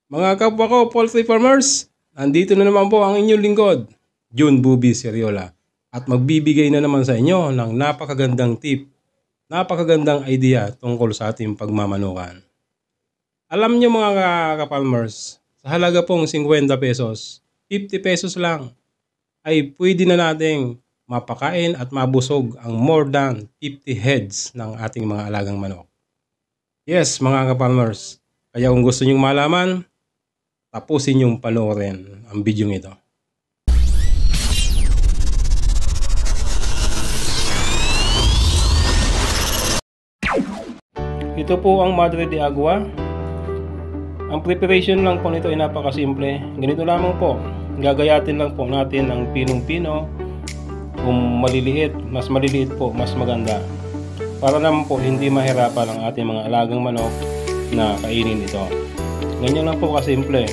Mga kapwa ko, poultry farmers, nandito na naman po ang inyong lingkod, June Bubi Seriola. At magbibigay na naman sa inyo ng napakagandang tip, napakagandang idea tungkol sa ating pagmamanukan. Alam nyo mga ka-farmers, sa halaga pong 50 pesos, 50 pesos lang, ay pwede na nating mapakain at mabusog ang more than 50 heads ng ating mga alagang manok. Yes mga ka-farmers, kaya kung gusto nyong malaman, tapusin yung panoorin ang video ito. Ito po ang Madre de Agua. Ang preparation lang po nito ay napakasimple. Ganito lamang po. Gagayatin lang po natin ang pinong-pino. Kung maliliit, mas maliliit po, mas maganda. Para naman po hindi mahirapan ang ating mga alagang manok na kainin ito. Ganyan lang po kasimple.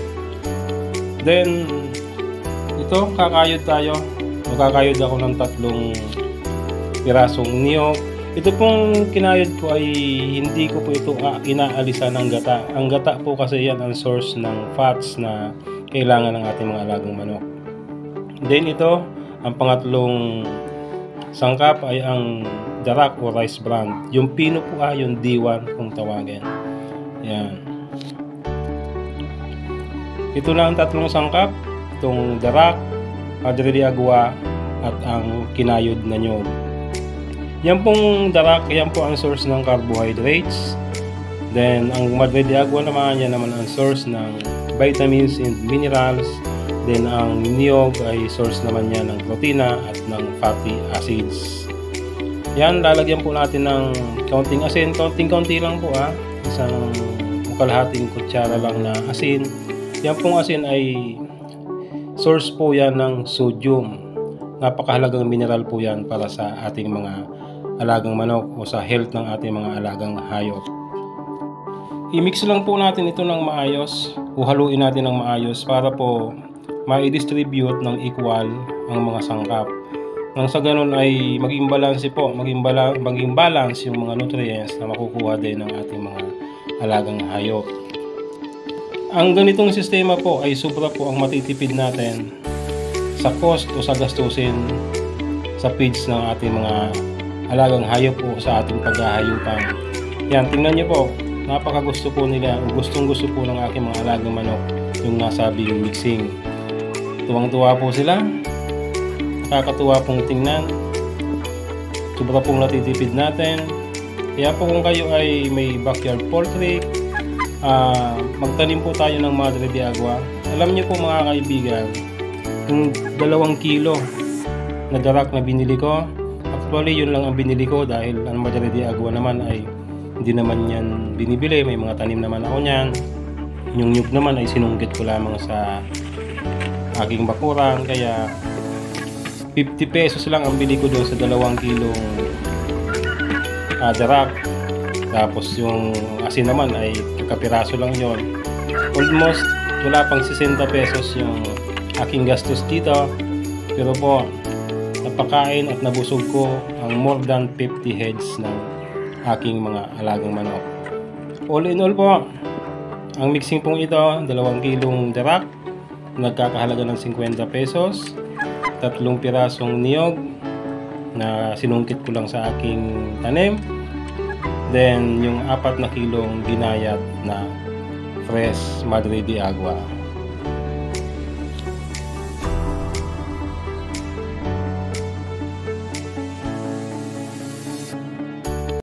Then, ito, kakayod tayo. Magkakayod ako ng 3 pirasong niyog. Ito pong kinayod ko ay hindi ko po ito inaalisan ng gata. Ang gata po kasi yan ang source ng fats na kailangan ng ating mga alagang manok. Then ito, ang pangatlong sangkap ay ang darak o rice bran. Yung pino po yung D1 kung tawagin. Yan. Ito lang ang 3 sangkap. Itong darak, Madre de Agua, at ang kinayod na nyog. Yan pong darak, yan po ang source ng carbohydrates. Then, ang Madre de Agua naman, yan naman ang source ng vitamins and minerals. Then, ang niyog ay source naman yan ng protina at ng fatty acids. Yan, lalagyan po natin ng kaunting asin. Kaunting-kaunti lang po Isang kalahating kutsara lang na asin. Yan pong asin ay source po yan ng sodium. Napakahalagang mineral po yan para sa ating mga alagang manok o sa health ng ating mga alagang hayop. I-mix lang po natin ito ng maayos o haluin natin ng maayos para po ma-distribute ng equal ang mga sangkap. Nang sa ganun ay maging balance po, maging balance yung mga nutrients na makukuha din ng ating mga alagang hayop. Ang ganitong sistema po ay sobra po ang matitipid natin sa cost o sa gastusin sa feeds ng ating mga alagang hayop po sa ating paghahayupan. Yan, tingnan nyo po, napakagusto po nila o gustong gusto po ng aking mga alagang manok yung nasabing mixing. Tuwang-tuwa po sila, nakakatuwa pong tingnan, sobra pong natitipid natin. Kaya po kung kayo ay may backyard poultry, magtanim po tayo ng Madre de Agua. Alam niyo po mga kaibigan, yung 2 kilo na darak na binili ko, actually yun lang ang binili ko dahil ang Madre de Agua naman ay hindi naman yan binibili, may mga tanim naman ako niyan. Yung nyug naman ay sinunggit ko lamang sa aking bakuran, kaya 50 pesos lang ang bili ko doon sa 2 kilong darak. Tapos yung asin naman ay kapiraso lang yon. Almost wala pang 60 pesos yung aking gastos dito. Pero po, napakain at nabusog ko ang more than 50 heads ng aking mga alagang manok. All in all po, ang mixing pong ito, 2 kilong darak, nagkakahalaga ng 50 pesos, 3 pirasong niyog na sinungkit ko lang sa aking tanim, then yung 4 na kilong ginayat na fresh Madre de Agua.